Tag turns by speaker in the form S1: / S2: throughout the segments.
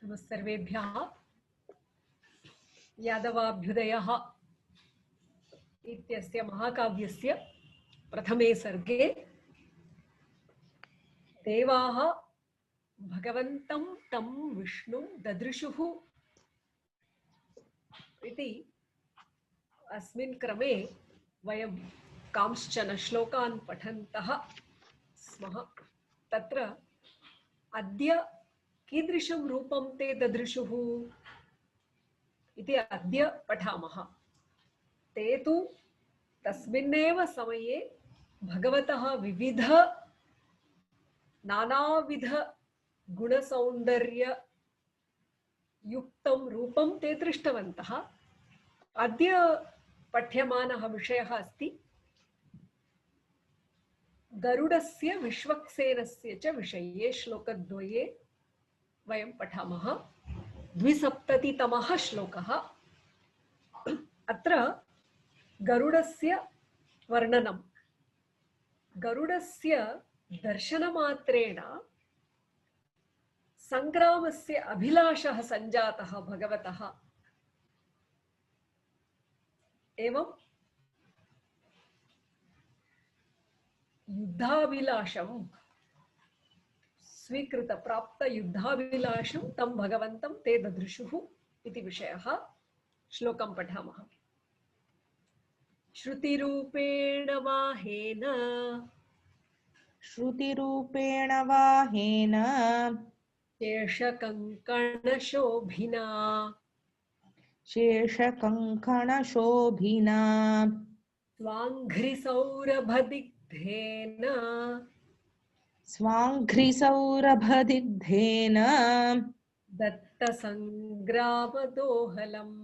S1: सर्वेभ्यः यादवाभ्युदयः इत्यस्य महाकाव्यस्य प्रथमे सर्गे देवाः भगवन्तं तं विष्णुं ददृशुः इति अस्मिन् क्रमे वयं कांश्चन श्लोकान् पठन्तः स्मः। तत्र अद्य कीदृशं रूपं ते ददृशुः इति अद्य पठामः। ते तु तस्मिन्नेव समये भगवतः विविध नानाविध गुणसौन्दर्य युक्तं रूपं ते दृष्टवन्तः। अद्य पठ्यमानः विषयः अस्ति गरुडस्य विश्वक्सेनस्य च विषये। श्लोकद्वये वयं पठामः। 270तमः श्लोकः। अत्र गरुडस्य वर्णनं। गरुडस्य दर्शनमात्रेण संग्रामस्य अभिलाषः सञ्जातः भगवतः। एवं युद्धाभिलाषं स्वीकृत प्राप्त युद्धाभिलाषं तं भगवन्तं ते ददृशुः इति विषयः। श्लोकं पठामः। श्रुतिरूपेण वाहेन
S2: श्रुतिरूपेण वाहेन
S1: शेषकङ्कणशोभिना
S2: शेषकङ्कणशोभिना
S1: स्वाङ्घ्रिसौरभदिग्धेन
S2: स्वाङ्घ्रिसौरभदिग्धेन
S1: दत्तसङ्ग्रामदोहलम्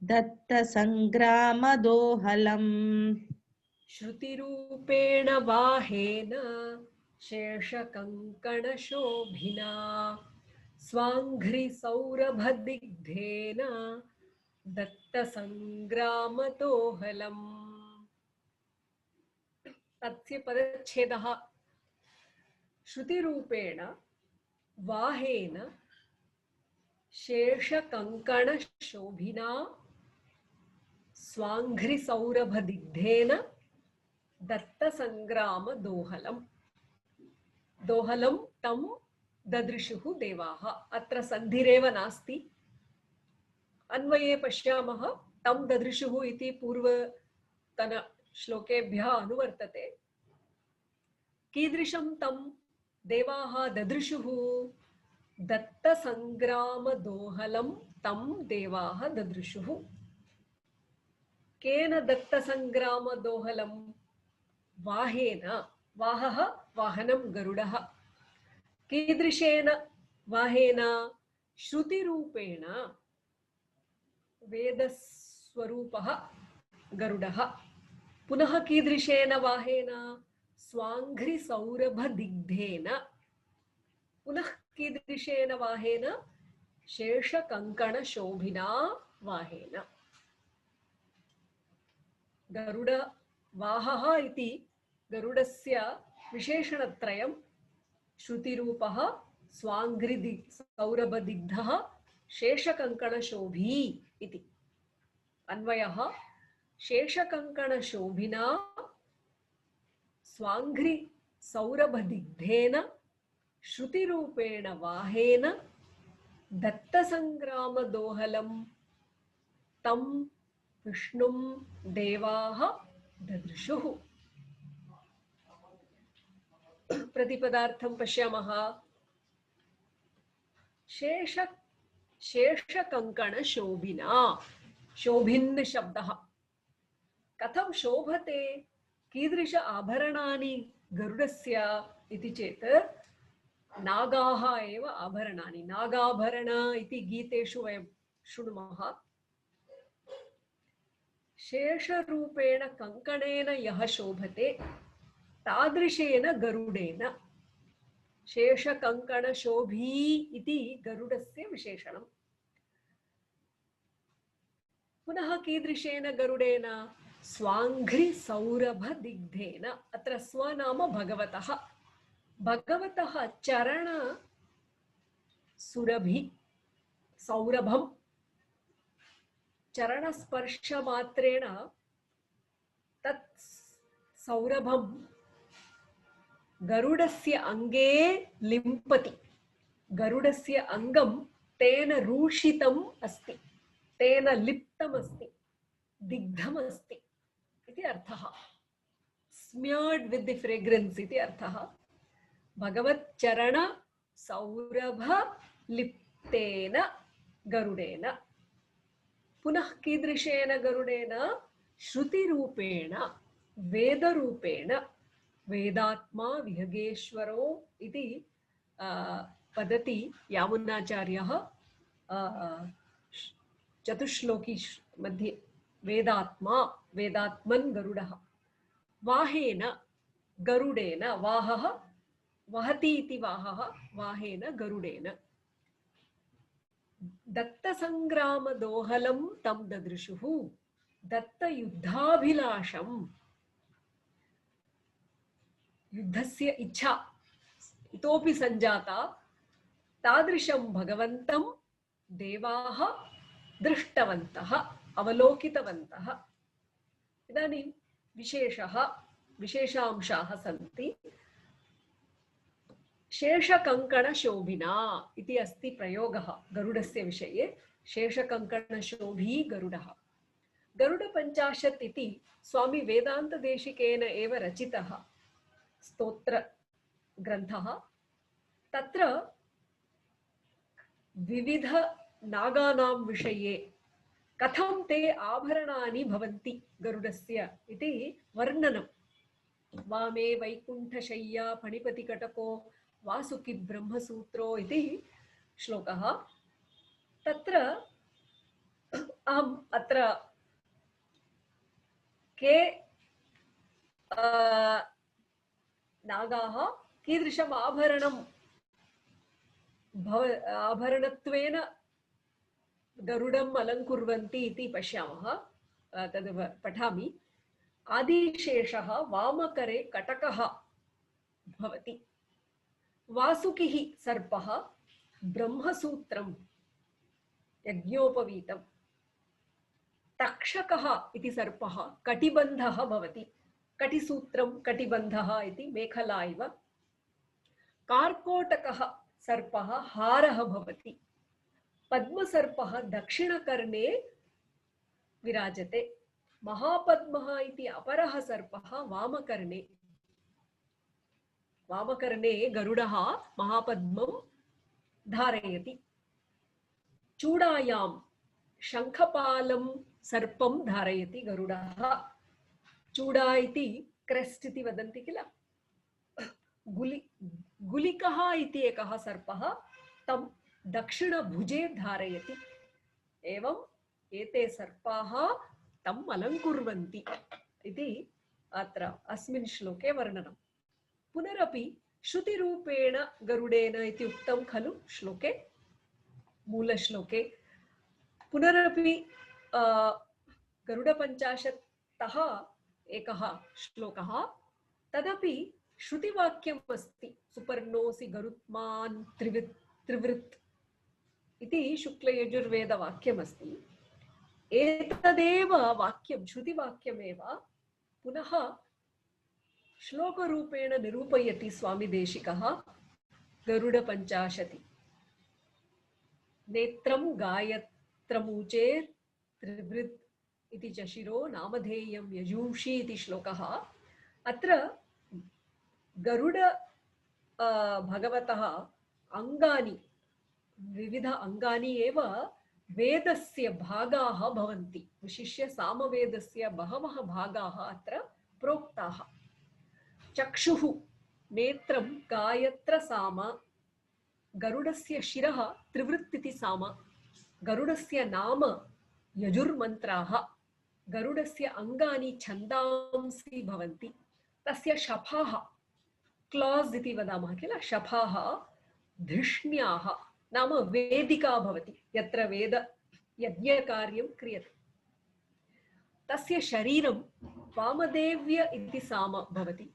S2: दत्तसङ्ग्रामदोहलम्
S1: श्रुतिरूपेण वाहेन शेषकङ्कणशोभिना स्वाङ्घ्रिसौरभदिग्धेन दत्तसङ्ग्रामदोहलम्। तस्य पदच्छेदः श्रुतिरूपेण वाहेन शेषकङ्कणशोभिना स्वाङ्घ्रिसौरभदिग्धेन दत्तसङ्ग्रामदोहलम्। दोहलं तं ददृशुः देवाः। अत्र सन्धिरेव नास्ति। अन्वये पश्यामः तं ददृशुः इति पूर्वतन श्लोकेभ्यः अनुवर्तते। कीदृशं तं देवाः ददृशुः? दत्तसङ्ग्रामदोहलं तं देवाः ददृशुः। केन दत्तसङ्ग्रामदोहलं? वाहेन। वाहः वाहनं गरुडः। कीदृशेन वाहेन? श्रुतिरूपेण। वेदस्वरूपः गरुडः। पुनः कीदृशेन वाहेन? स्वाङ्घ्रिसौरभदिग्धेन। पुनः कीदृशेन वाहेन? शेषकङ्कणशोभिना वाहेन। गरुड वाहः इति गरुडस्य विशेषणत्रयं। श्रुतिरूपः, स्वाङ्घ्रिसौरभदिग्धः, शेषकङ्कणशोभी इति। अन्वयः शेषकङ्कणशोभिना स्वाङ्घ्रिसौरभदिग्धेन श्रुतिरूपेण वाहेन दत्तसङ्ग्रामदोहलं तं विष्णुं देवाः ददृशुः। प्रतिपदार्थं पश्यामः। शेषकङ्कणशोभिना। शोभिन् शब्दः। कथं शोभते? कीदृश आभरणानि गरुडस्य इति चेत् नागाः एव आभरणानि। नागाभरण इति गीतेषु वयं शृणुमः। शेषरूपेण कङ्कणेन यः शोभते तादृशेन गरुडेन। शेषकङ्कणशोभी इति गरुडस्य विशेषणम्। पुनः कीदृशेन गरुडेन? स्वाङ्घ्रिसौरभदिग्धेन। अत्र स्व नाम भगवतः। भगवतः चरण सुरभि सौरभं चरणस्पर्शमात्रेण तत् सौरभं गरुडस्य अंगे लिम्पति गरुडस्य अंगं तेन रूषितम् अस्ति तेन लिप्तम् अस्ति दिग्धम् अस्ति इति अर्थः स्मियर्ड विथ द फ्रेग्रेन्स इति अर्थः भगवत् चरण सौरभ लिप्तेन गरुडेन पुनः कीदृशेन गरुडेन श्रुतिरूपेण वेदरूपेण वेदात्मा विहगेश्वरो इति वदति यामुनाचार्यः चतुश्लोकी मध्ये वेदात्मा वेदात्मन् गरुडः वाहेन गरुडेन वाहः वहति इति वाहः वाहेन गरुडेन दत्तसंग्रामदोहलं तं ददृशुः दत्तयुद्धाभिलाषं युद्धस्य इच्छा इतोपि संजाता तादृशं भगवन्तं देवाः दृष्टवन्तः अवलोकितवन्तः इदानीं विशेषांशाः सन्ति शेषकङ्कणशोभिना इति अस्ति प्रयोगः गरुडस्य विषये शेषकङ्कणशोभी गरुडः गरुडपञ्चाशत् इति स्वामी वेदान्तदेशिकेन एव रचितः स्तोत्रग्रन्थः तत्र विविध नागानां विषये कथं ते आभरणानि भवन्ति गरुडस्य इति वर्णनं वामे वैकुण्ठशय्या फणिपतिकटको वासुकि ब्रह्मसूत्रो इति श्लोकः तत्र अहम् अत्र के नागाः कीदृशम् आभरणत्वेन गरुडम् अलङ्कुर्वन्ति इति पश्यामः तद् पठामि आदिशेषः वामकरे कटकः भवति वासुकिः सर्पः ब्रह्मसूत्रं यज्ञोपवीतं तक्षकः इति सर्पः कटिबन्धः भवति कटिसूत्रं कटिबन्धः इति मेखला इव कार्कोटकः सर्पः हारः भवति पद्मसर्पः दक्षिणकर्णे विराजते महापद्मः इति अपरः सर्पः वामकर्णे गरुडः महापद्मं धारयति चूडायां शंखपालं सर्पं धारयति गरुडः चूडा इति क्रेस्ट इति वदन्ति किल गुलिकः इति एकः सर्पः तं दक्षिणभुजे धारयति एवं एते सर्पाः तम् अलङ्कुर्वन्ति इति अत्र अस्मिन् श्लोके वर्णनं पुनरपि श्रुतिरूपेण गरुडेन इति उक्तं खलु श्लोके मूलश्लोके पुनरपि गरुडपञ्चाशत्तः एकः श्लोकः तदपि श्रुतिवाक्यम् अस्ति सुपर्णोऽसि गरुत्मान् त्रिवृत् इति शुक्लयजुर्वेदवाक्यमस्ति एतदेव वाक्यं श्रुतिवाक्यमेव पुनः श्लोकरूपेण निरूपयति स्वामी देशिकः गरुडपञ्चाशति नेत्रं गायत्रमूचे त्रिवृत् इति च शिरो नामधेयं यजूंषि इति श्लोकः अत्र गरुड भगवतः अंगानि विविध अंगानि एव वेदस्य भागाः भवन्ति विशिष्य सामवेदस्य बहवः भागाः अत्र प्रोक्ताः चक्षुः नेत्रं गायत्रसाम गरुडस्य शिरः त्रिवृत्तिति साम गरुडस्य नाम यजुर्मन्त्राः गरुडस्य अंगानि छन्दांसि भवन्ति तस्य शफाः क्लॉज इति वदामः किल शफाः धिष्ण्याः नाम वेदिका भवति यत्र वेद यज्ञकार्यं क्रियते तस्य शरीरं वामदेव्य इति साम भवति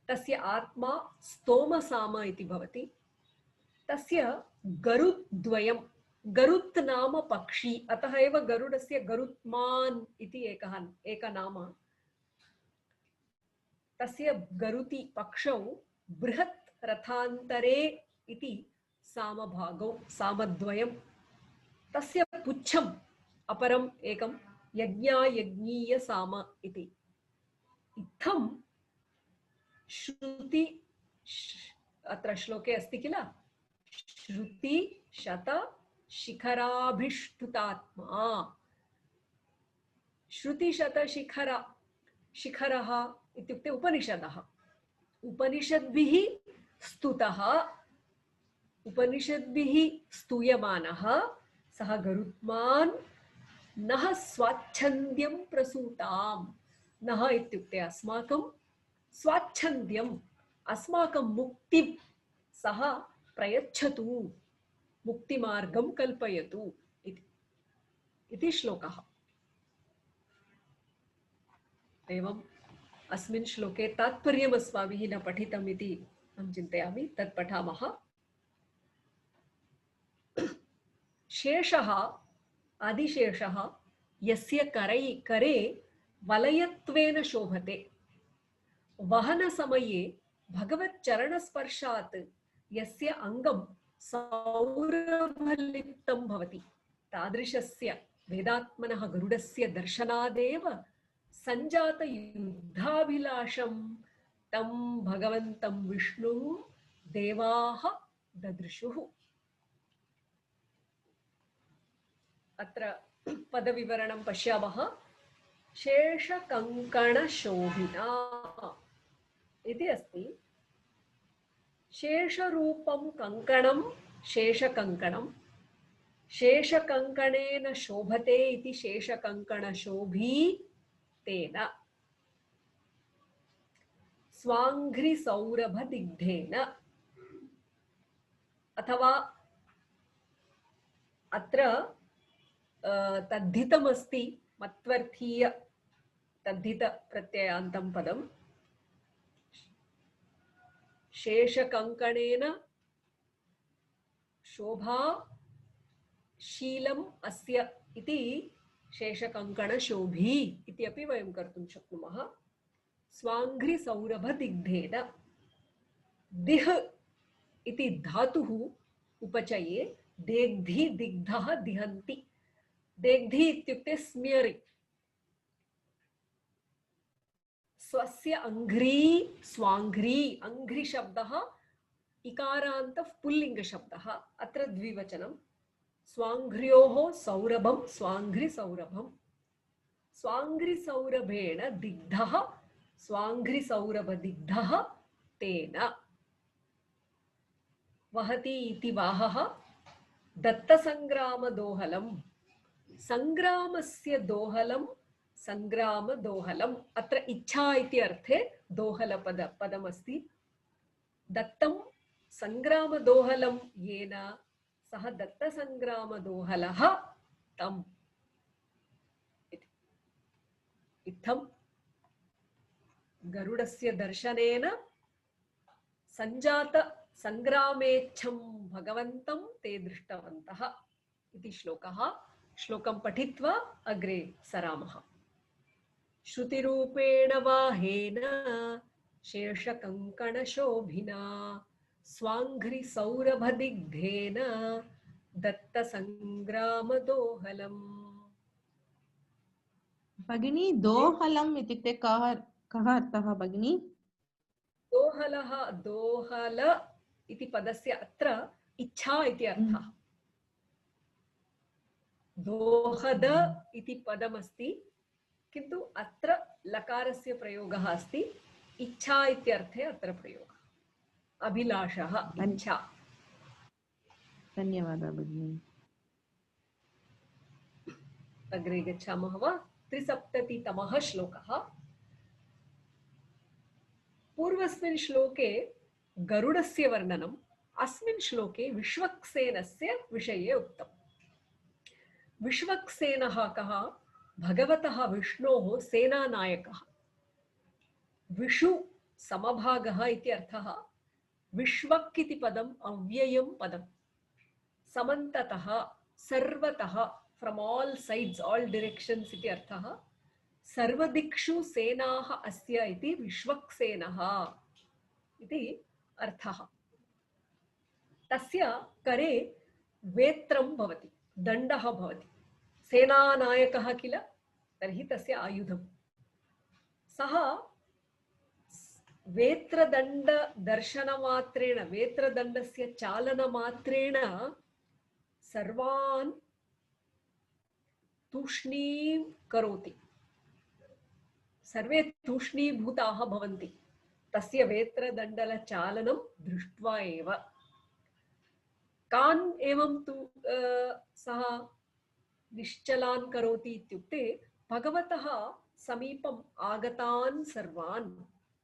S1: तस्य आत्मा स्तोमसाम इति भवति तस्य गरुद्वयं, गरुत् नाम पक्षी, अतः एव गरुडस्य गरुत्मान् इति एकः नाम। तस्य गरुति पक्षौ बृहत् रथान्तरे इति सामभागौ, सामद्वयं, तस्य पुच्छम् अपरम् एकं यज्ञायज्ञीय साम इति। इत्थं श्रुति, अत्र श्लोके अस्ति किल, श्रुति शत शिखराभिष्टुतात्मा। श्रुति शत शिखर, शिखरः इत्युक्ते उपनिषदः, उपनिषद्भिः स्तुतः, उपनिषद्भिः स्तूयमानः सः गरुत्मान् नः स्वाच्छन्द्यं प्रसूताम्। नः इत्युक्ते अस्माकं, स्वाच्छन्द्यम् अस्माकं मुक्तिं सः प्रयच्छतु, मुक्तिमार्गं कल्पयतु इति श्लोकः। एवम् अस्मिन् श्लोके तात्पर्यम् अस्माभिः न पठितम् इति अहं चिन्तयामि, तत् पठामः। शेषः, आदिशेषः यस्य करे वलयत्वेन शोभते, वहनसमये भगवच्चरणस्पर्शात् यस्य अङ्गं सौरभलिप्तं भवति, तादृशस्य वेदात्मनः गरुडस्य दर्शनादेव सञ्जातयुद्धाभिलाषं तं भगवन्तं विष्णुं देवाः ददृशुः। अत्र पदविवरणं पश्यामः। शेषकङ्कणशोभिना इति अस्ति। शेषरूपं कङ्कणं शेषकङ्कणं, शेषकङ्कणेन शोभते इति शेषकङ्कणशोभी तेन, स्वाङ्घ्रिसौरभदिग्धेन, अथवा अत्र तद्धितमस्ति, मत्वर्थीय तद्धित प्रत्ययान्तं पदं। शेषकङ्कणेन शोभा शीलम् अस्य इति शेषकङ्कणशोभी इति अपि वयं कर्तुं शक्नुमः। स्वाङ्घ्रिसौरभदिग्धेन, दिह् इति धातुः उपचये देग्धि दिग्धः दिहन्ति। देग्धि इत्युक्ते स्मियरिङ्ग्। स्वस्य अंघ्री स्वांघ्री, अंघ्री शब्दः इकारान्तः पुल्लिङ्गशब्दः, अत्र द्विवचनं। स्वांघ्र्योः सौरभं स्वांघ्रिसौरभं, स्वांघ्रिसौरभेण दिग्धः स्वांघ्रिसौरभदिग्धः तेन। वहति इति वाहः दत्तसङ्ग्रामदोहलं, सङ्ग्रामस्य दोहलं सङ्ग्रामदोहलम्। अत्र इच्छा इति अर्थे दोहलपदमस्ति। दत्तं सङ्ग्रामदोहलं येन सः दत्तसङ्ग्रामदोहलः तम्। इत्थं गरुडस्य दर्शनेन सञ्जात सङ्ग्रामेच्छं भगवन्तं ते दृष्टवन्तः इति श्लोकः। श्लोकं पठित्वा अग्रे सरामः। श्रुतिरूपेण वाहेन शेषकङ्कणशोभिना स्वाङ्घ्रिसौरभदिग्धेन दत्तसङ्ग्रामदोहलम्।
S2: भगिनी, दोहलम् इत्युक्ते कः अर्थः भगिनी?
S1: दोहलः, दोहल इति पदस्य अत्र इच्छा इति अर्थः। दोहद इति पदमस्ति, किन्तु अत्र लकारस्य प्रयोगः अस्ति। इच्छा इत्यर्थे अत्र प्रयोगः, अभिलाषः, इच्छा।
S2: धन्यवादः भगिनी।
S1: अग्रे गच्छामः वा? 73तमः श्लोकः। पूर्वस्मिन् श्लोके गरुडस्य वर्णनम्, अस्मिन् श्लोके विश्वक्सेनस्य विषये उक्तम्। विश्वक्सेनः कः? भगवतः विष्णोः सेनानायकः। विषु समभागः इति अर्थः। विश्वक् इति पदम् अव्ययं पदम् समन्ततः सर्वतः from all sides all directions इति अर्थः सर्वदिक्षु सेनाः अस्य इति विश्वक्सेनः इति अर्थः तस्य करे वेत्रं भवति दण्डः भवति सेनानायकः किल तर्हि तस्य आयुधं सः वेत्रदण्ड दर्शनमात्रेण वेत्रदण्डस्य चालनमात्रेण सर्वान् तूष्णीं करोति सर्वे तूष्णीभूताः भवन्ति तस्य वेत्रदण्डलचालनं दृष्ट्वा एव कान् एवं तु सः निश्चलान् करोति इत्युक्ते भगवतः समीपम् आगतान् सर्वान्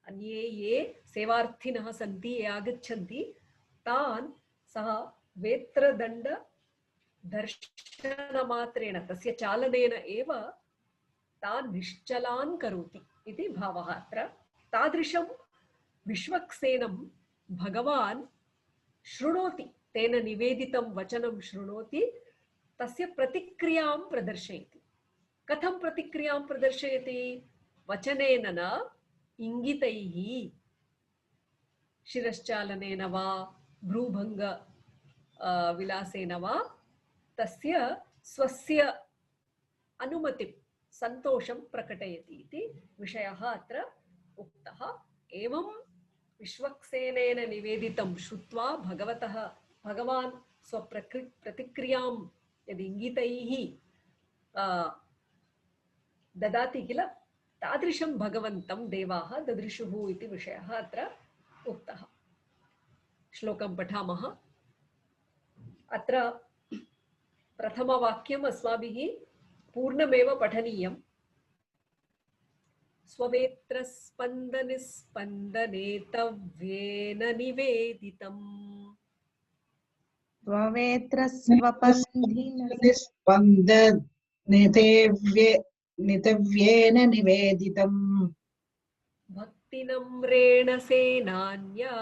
S1: अन्ये ये सेवार्थिनः सन्ति ये आगच्छन्ति तान् सः वेत्रदण्ड दर्शनमात्रेण तस्य चालनेन एव तान् निश्चलान् करोति इति भावः अत्र तादृशं विश्वक्सेनं भगवान् शृणोति तेन निवेदितं वचनं शृणोति तस्य प्रतिक्रियां प्रदर्शयति कथं प्रतिक्रियां प्रदर्शयति वचनेन न इंगितैः शिरश्चालनेन वा भ्रूभंग विलासेन वा तस्य स्वस्य अनुमतिं सन्तोषं प्रकटयति इति विषयः अत्र उक्तः एवं विश्वक्सेनेन निवेदितं श्रुत्वा भगवान् स्वप्रतिक्रियां यदि इंगितैः ददाति किल तादृशं भगवन्तं देवाः ददृशुः इति विषयः अत्र उक्तः श्लोकं पठामः अत्र प्रथमवाक्यम् अस्माभिः पूर्णमेव पठनीयम् स्ववेत्रस्पन्दनिस्पन्दनेतव्येन निवेदितम्
S3: स्ववेत्रस्पन्दनितेव्येन निवेदितम्
S1: भक्तिनम्रेण सेनान्या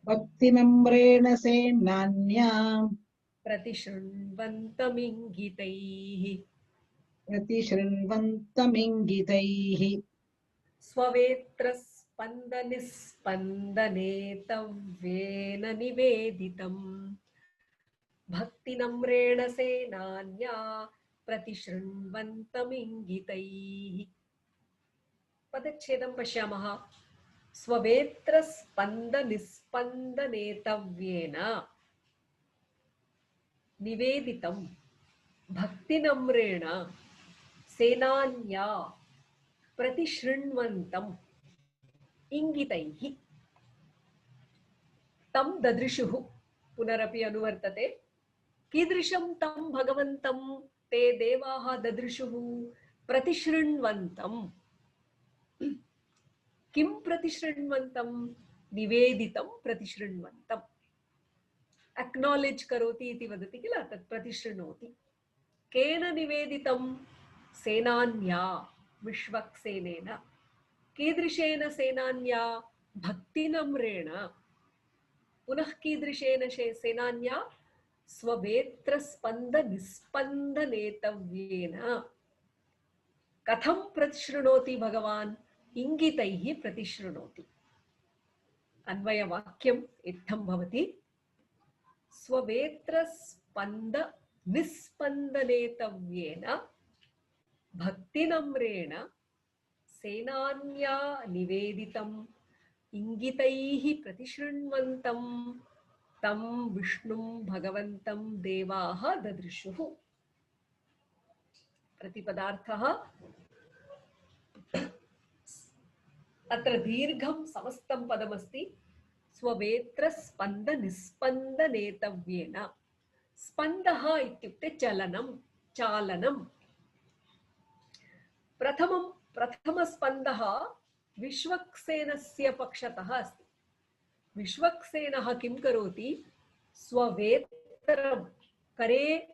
S3: भक्तिनम्रेण सेनान्या प्रतिशृण्वन्तमिङ्गितैः
S1: स्ववेत्रस्पन्दनिस्पन्दनेतव्येन निवेदितम् भक्तिनम्रेण सेनान्या प्रतिशृण्वन्तमिङ्गितैः पदच्छेदं पश्यामः स्ववेत्रस्पन्दनिस्पन्दनेतव्येन निवेदितं भक्तिनम्रेण सेनान्या प्रतिशृण्वन्तम् इंगितैः तं ददृशुः पुनरपि अनुवर्तते कीदृशं तं भगवन्तं ते देवाः ददृशुः प्रतिशृण्वन्तं किं प्रतिशृण्वन्तं निवेदितं प्रतिशृण्वन्तम् एक्नॉलेज करोति इति वदति किल तत् प्रतिशृणोति केन निवेदितं सेनान्या विश्वक्सेनेन कीदृशेन सेनान्या भक्तिनम्रेण पुनः कीदृशेन सेनान्या स्ववेत्रस्पन्दनिस्पन्दनेतव्येन कथं प्रतिशृणोति भगवान् इंगितैः प्रतिशृणोति अन्वयवाक्यम् इत्थं भवति स्ववेत्रस्पन्दनिस्पन्दनेतव्येन भक्तिनम्रेण सेनान्या निवेदितम् इंगितैः प्रतिशृण्वन्तं तं विष्णुं भगवन्तं देवाः ददृशुः प्रतिपदार्थः अत्र दीर्घं समस्तं पदमस्ति स्ववेत्रस्पन्दनिस्पन्दनेतव्येन स्पन्दः इत्युक्ते चलनं चालनं प्रथमस्पन्दः विश्वक्सेनस्य पक्षतः अस्ति विश्वक्सेनः किं करोति स्ववेत्रं करे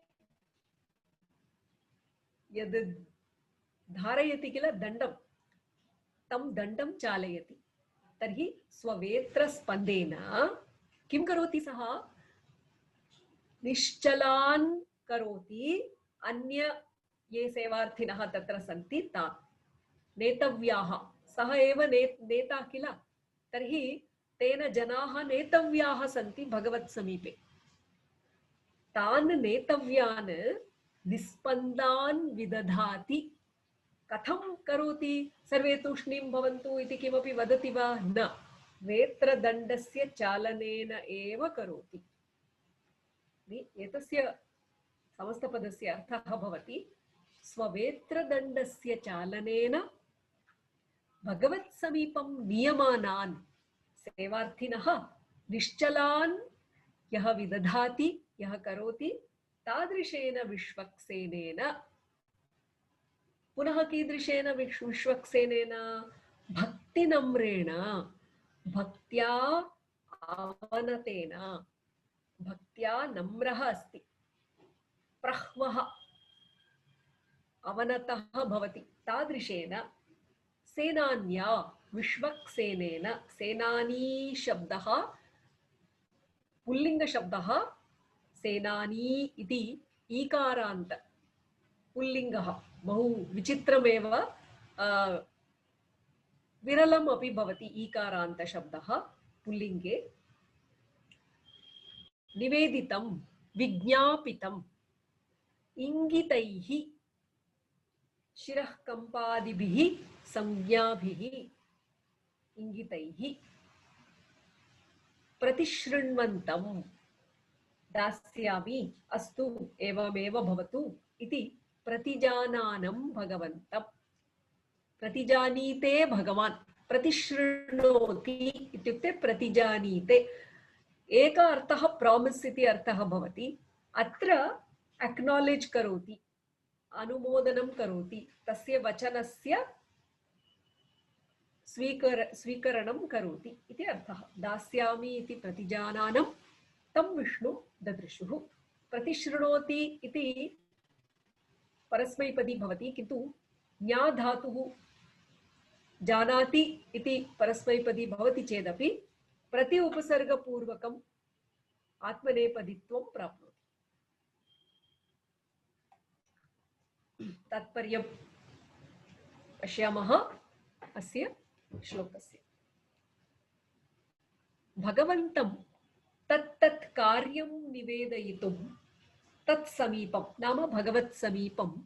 S1: यद् धारयति किल दण्डं तं दण्डं चालयति तर्हि स्ववेत्रस्पन्देन किं करोति सः? निश्चलान् करोति अन्य ये सेवार्थिनः तत्र सन्ति तान् नेतव्याः। सः एव नेता किल, तर्हि तेन जनाः नेतव्याः सन्ति भगवत् समीपे। तान् नेतव्यान् निस्पन्दान् विदधाति। कथं करोति? सर्वे तूष्णीं भवन्तु इति किमपि वदति वा? न, वेत्रदण्डस्य चालनेन एव करोति। एतस्य समस्तपदस्य अर्थः भवति स्ववेत्रदण्डस्य चालनेन भगवत् समीपं नियमानान् सेवार्थिनः निश्चलान् यः विदधाति, यः करोति, तादृशेन विश्वक्सेनेन, पुनः कीदृशेन विश्वक्सेनेन? भक्तिनम्रेण, भक्त्या अवनतेन। भक्त्या नम्रः अस्ति, प्रह्वः अवनतः भवति, तादृशेन सेनान्या विश्वक्सेनेन। सेनानी शब्दः पुल्लिङ्गशब्दः, सेनानी इति ईकारान्त पुल्लिङ्गः। बहु विचित्रमेव, विरलम् अपि भवति ईकारान्त शब्दः पुल्लिङ्गे। निवेदितं, विज्ञापितम्, इंगितैः, शिरः कंपादिभिः संज्ञाभिः, इंगितैः। प्रतिशृण्वन्तं, दास्यामि, अस्तु, एवमेव भवतु इति प्रतिजानानं भगवन्तं। प्रतिजानीते भगवान्, प्रतिशृणोति इत्युक्ते प्रतिजानीते। एक अर्थः प्रॉमिस् इति अर्थः भवति। अत्र एक्नॉलेज करोति, अनुमोदनं करोति, तस्य वचनस्य स्वीकरणं करोति इति अर्थः। दास्यामि इति प्रतिजानानं तं विष्णु ददृशुः। प्रतिशृणोति इति परस्मैपदी भवति, किन्तु ज्ञा धातुः जानाति इति परस्मैपदी भवति चेदपि प्रति उपसर्गपूर्वकम् आत्मनेपदित्वं प्राप्नोति। तात्पर्यं पश्यामः अस्य श्लोकस्य। भगवन्तं तत्तत् कार्यं निवेदयितुं तत्समीपं, नाम भगवत् समीपम्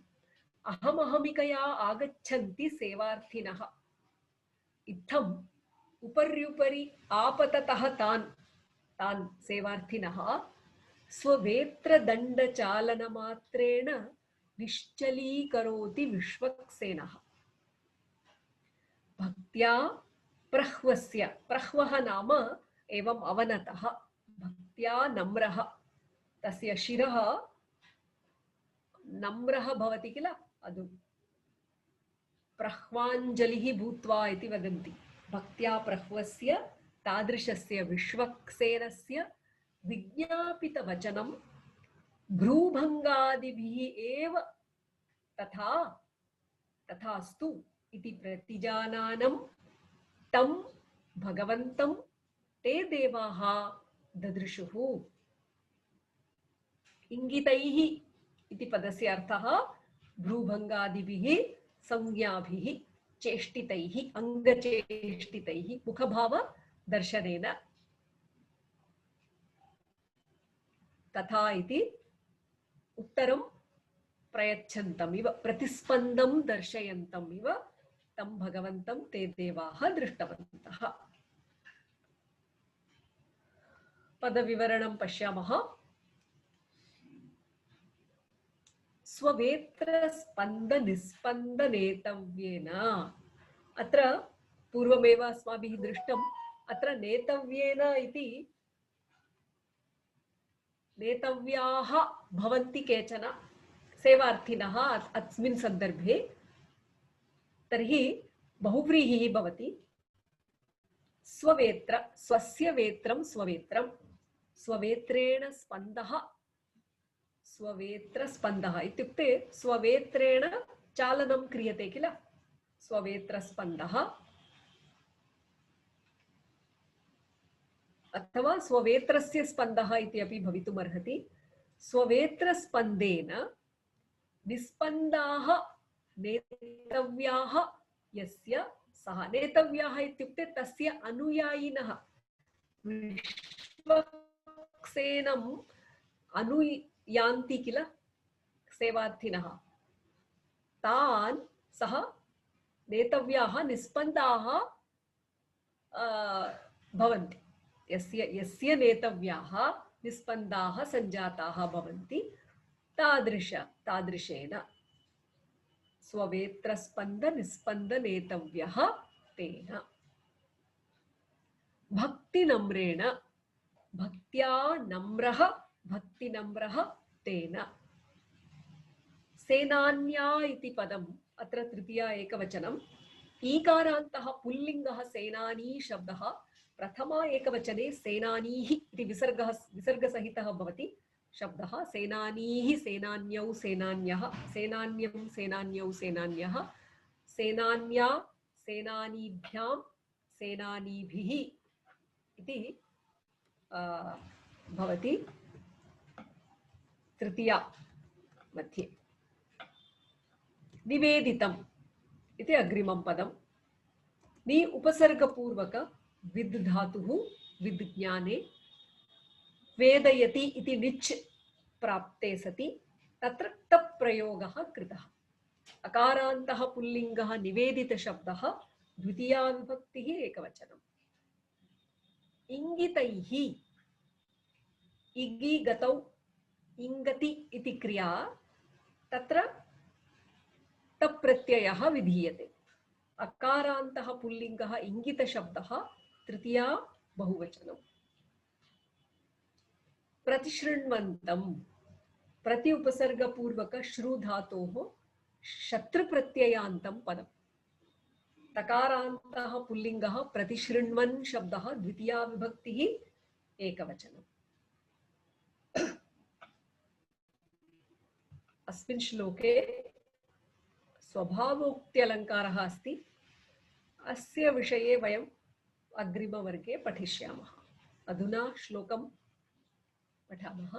S1: अहमहमिकया आगच्छन्ति सेवार्थिनः। इत्थम् उपर्युपरि आपततः तान् सेवार्थिनः स्ववेत्रदण्डचालनमात्रेण निश्चलीकरोति विश्वक्सेनः। भक्त्या प्रह्वस्य, प्रह्वः नाम एवम् अवनतः, भक्त्या नम्रः, तस्य शिरः नम्रः भवति किल, अदु प्रह्वाञ्जलिः भूत्वा इति वदन्ति। भक्त्या प्रह्वस्य तादृशस्य विश्वक्सेनस्य विज्ञापितवचनं भ्रूभङ्गादिभिः एव तथास्तु इति प्रतिजानानं तं भगवन्तं ते देवाः ददृशुः। इंगितैः इति पदस्य अर्थः भ्रूभङ्गादिभिः संज्ञाभिः चेष्टितैः, अंगचेष्टितैः, मुखभाव दर्शनेन। तथा इति उत्तरं प्रयच्छन्तमिव, प्रतिस्पन्दं दर्शयन्तमिव तं भगवन्तं ते देवाः दृष्टवन्तः। पदविवरणं पश्यामः। स्ववेत्रस्पन्दनिस्पन्दनेतव्येन, अत्र पूर्वमेव अस्माभिः दृष्टम्। अत्र नेतव्येन इति नेतव्याः भवन्ति केचन सेवार्थिनः अस्मिन् सन्दर्भे। तर्हि बहुव्रीहिः भवति। स्ववेत्र, स्वस्य वेत्रं स्ववेत्रं, स्ववेत्रेण स्पन्दः, स्ववेत्रस्पन्दः इत्युक्ते स्ववेत्रेण चालनं क्रियते किल, स्ववेत्रस्पन्दः। अथवा स्ववेत्रस्य स्पन्दः इति अपि भवितुमर्हति। स्ववेत्रस्पन्देन निस्पन्दाः नेतव्याः यस्य सः। नेतव्याः इत्युक्ते तस्य अनुयायिनः विश्वक्सेनम् अनुयान्ति किल सेवार्थिनः, तान् सः नेतव्याः निस्पन्दाः भवन्ति। यस्य नेतव्याः निस्पन्दाः सञ्जाताः भवन्ति तादृशेन स्ववेत्रस्पन्द निस्पन्द नेतव्यः तेन। भक्तिनम्रेण भक्त्या नम्रः भक्तिनम्रः तेन। सेनान्या इति पदम् अत्र तृतीया एकवचनम्। ईकारान्तः पुल्लिङ्गः सेनानी शब्दः प्रथमा एकवचने सेनानीः इति विसर्गसहितः भवति शब्दः। सेनानीः सेनान्यौ सेनान्यः, सेनान्यं सेनान्यौ सेनान्यः, सेनान्या सेनानीभ्यां सेनानीभिः इति भवति तृतीया मध्ये। निवेदितम् इति अग्रिमं पदम्। नि उपसर्गपूर्वक विद् धातुः विद् ज्ञाने वेदयति इति निच् प्राप्ते सति तत्र तप् प्रयोगः कृतः। अकारान्तः पुल्लिङ्गः निवेदितशब्दः द्वितीया विभक्तिः एकवचनम्। इङ्गितैः इगि गतौ इङ्गति इति क्रिया तत्र तप् प्रत्ययः विधीयते। अकारान्तः पुल्लिङ्गः इङ्गितशब्दः तृतीया बहुवचनम्। प्रतिशृण्वन्तं प्रति उपसर्गपूर्वक श्रु धातोः शत्रुप्रत्ययान्तं पदम्। तकारान्तः पुल्लिङ्गः प्रतिशृण्वन् शब्दः द्वितीया विभक्तिः एकवचनम्। अस्मिन् श्लोके स्वभावोक्त्यलङ्कारः अस्ति। अस्य विषये वयम् अग्रिमवर्गे पठिष्यामः। अधुना श्लोकं पठामः।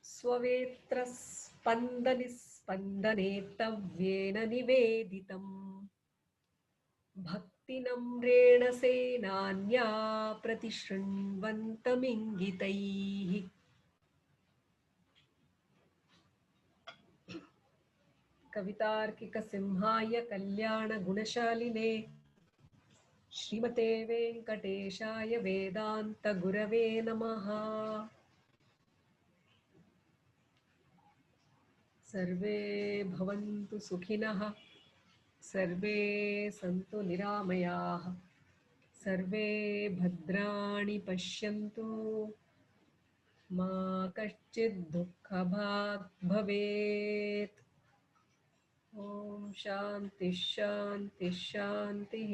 S1: स्ववेत्रस्पन्दनिस्पन्दनेतव्येन निवेदितं भक्तिनम्रेण सेनान्या प्रतिशृण्वन्तमिङ्गितैः। कवितार्किकसिंहाय कल्याणगुणशालिने श्रीमते वेंकटेशाय वेदान्तगुरवे नमः। सर्वे भवन्तु सुखिनः, सर्वे सन्तु निरामयाः, सर्वे भद्राणि पश्यन्तु, मा कश्चित् दुःखभाग् भवेत्। ओम शांति शांति शांति।